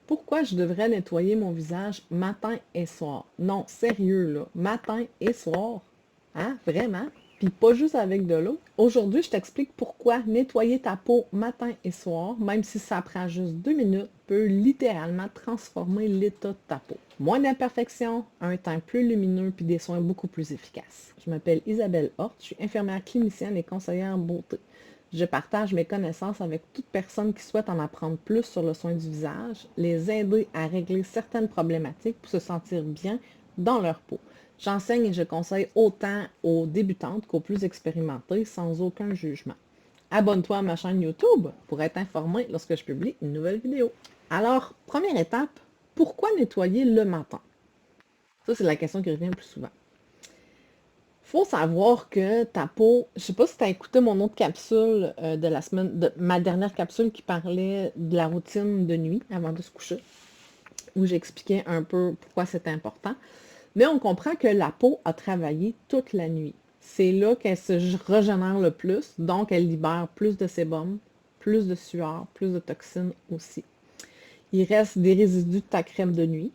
Pourquoi je devrais nettoyer mon visage matin et soir? Non, sérieux là, matin et soir. Hein, vraiment? Puis pas juste avec de l'eau. Aujourd'hui, je t'explique pourquoi nettoyer ta peau matin et soir, même si ça prend juste 2 minutes, peut littéralement transformer l'état de ta peau. Moins d'imperfections, un teint plus lumineux puis des soins beaucoup plus efficaces. Je m'appelle Isabelle Hort, je suis infirmière clinicienne et conseillère en beauté. Je partage mes connaissances avec toute personne qui souhaite en apprendre plus sur le soin du visage, les aider à régler certaines problématiques pour se sentir bien dans leur peau. J'enseigne et je conseille autant aux débutantes qu'aux plus expérimentées sans aucun jugement. Abonne-toi à ma chaîne YouTube pour être informé lorsque je publie une nouvelle vidéo. Alors, première étape, pourquoi nettoyer le matin? Ça, c'est la question qui revient le plus souvent. Faut savoir que ta peau, je sais pas si tu as écouté mon autre capsule de la semaine, de ma dernière capsule qui parlait de la routine de nuit avant de se coucher, où j'expliquais un peu pourquoi c'était important. Mais on comprend que la peau a travaillé toute la nuit. C'est là qu'elle se régénère le plus, donc elle libère plus de sébum, plus de sueur, plus de toxines aussi. Il reste des résidus de ta crème de nuit,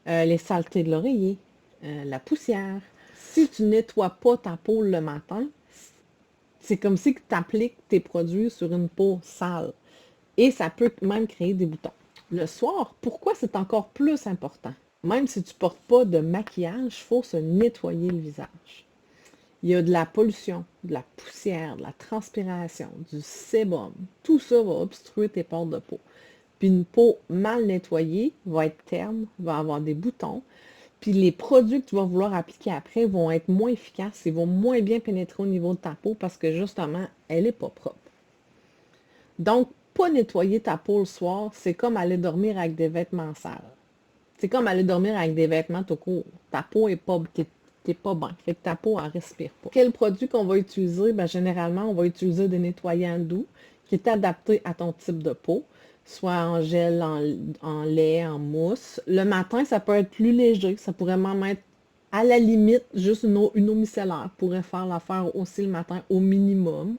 les saletés de l'oreiller, la poussière. Si tu nettoies pas ta peau le matin, c'est comme si tu appliques tes produits sur une peau sale. Et ça peut même créer des boutons. Le soir, pourquoi c'est encore plus important? Même si tu ne portes pas de maquillage, il faut se nettoyer le visage. Il y a de la pollution, de la poussière, de la transpiration, du sébum. Tout ça va obstruer tes pores de peau. Puis une peau mal nettoyée va être terne, va avoir des boutons. Puis les produits que tu vas vouloir appliquer après vont être moins efficaces et vont moins bien pénétrer au niveau de ta peau parce que justement, elle n'est pas propre. Donc, pas nettoyer ta peau le soir, c'est comme aller dormir avec des vêtements sales. C'est comme aller dormir avec des vêtements tout court. Ta peau est pas, t'es pas bien. Fait que ta peau, elle respire pas. Quel produit qu'on va utiliser? Ben, généralement, on va utiliser des nettoyants doux qui est adapté à ton type de peau, soit en gel, en lait, en mousse. Le matin, ça peut être plus léger. Ça pourrait même être à la limite, juste une eau micellaire pourrait faire l'affaire aussi le matin au minimum.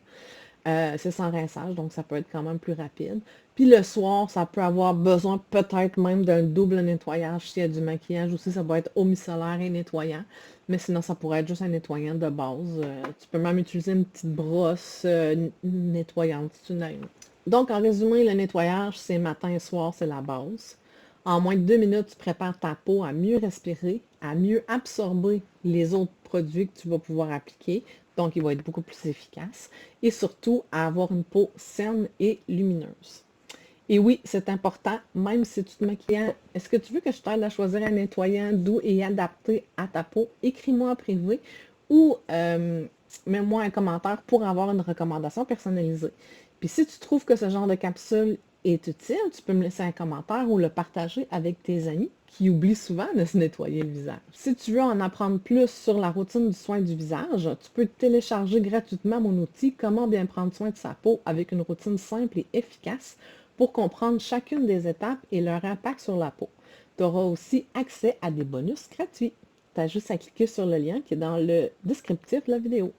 C'est sans rinçage, donc ça peut être quand même plus rapide. Puis le soir, ça peut avoir besoin peut-être même d'un double nettoyage s'il y a du maquillage aussi. Ça va être eau micellaire et nettoyant. Mais sinon, ça pourrait être juste un nettoyant de base. Tu peux même utiliser une petite brosse nettoyante si tu n'aimes. Donc, en résumé, le nettoyage, c'est matin et soir, c'est la base. En moins de 2 minutes, tu prépares ta peau à mieux respirer, à mieux absorber les autres produits que tu vas pouvoir appliquer. Donc, il va être beaucoup plus efficace. Et surtout, à avoir une peau saine et lumineuse. Et oui, c'est important, même si tu te maquilles pas. Est-ce que tu veux que je t'aide à choisir un nettoyant doux et adapté à ta peau? Écris-moi en privé ou mets-moi un commentaire pour avoir une recommandation personnalisée. Puis si tu trouves que ce genre de capsule est utile, tu peux me laisser un commentaire ou le partager avec tes amis qui oublient souvent de se nettoyer le visage. Si tu veux en apprendre plus sur la routine du soin du visage, tu peux télécharger gratuitement mon outil Comment bien prendre soin de sa peau avec une routine simple et efficace pour comprendre chacune des étapes et leur impact sur la peau. Tu auras aussi accès à des bonus gratuits. Tu as juste à cliquer sur le lien qui est dans le descriptif de la vidéo.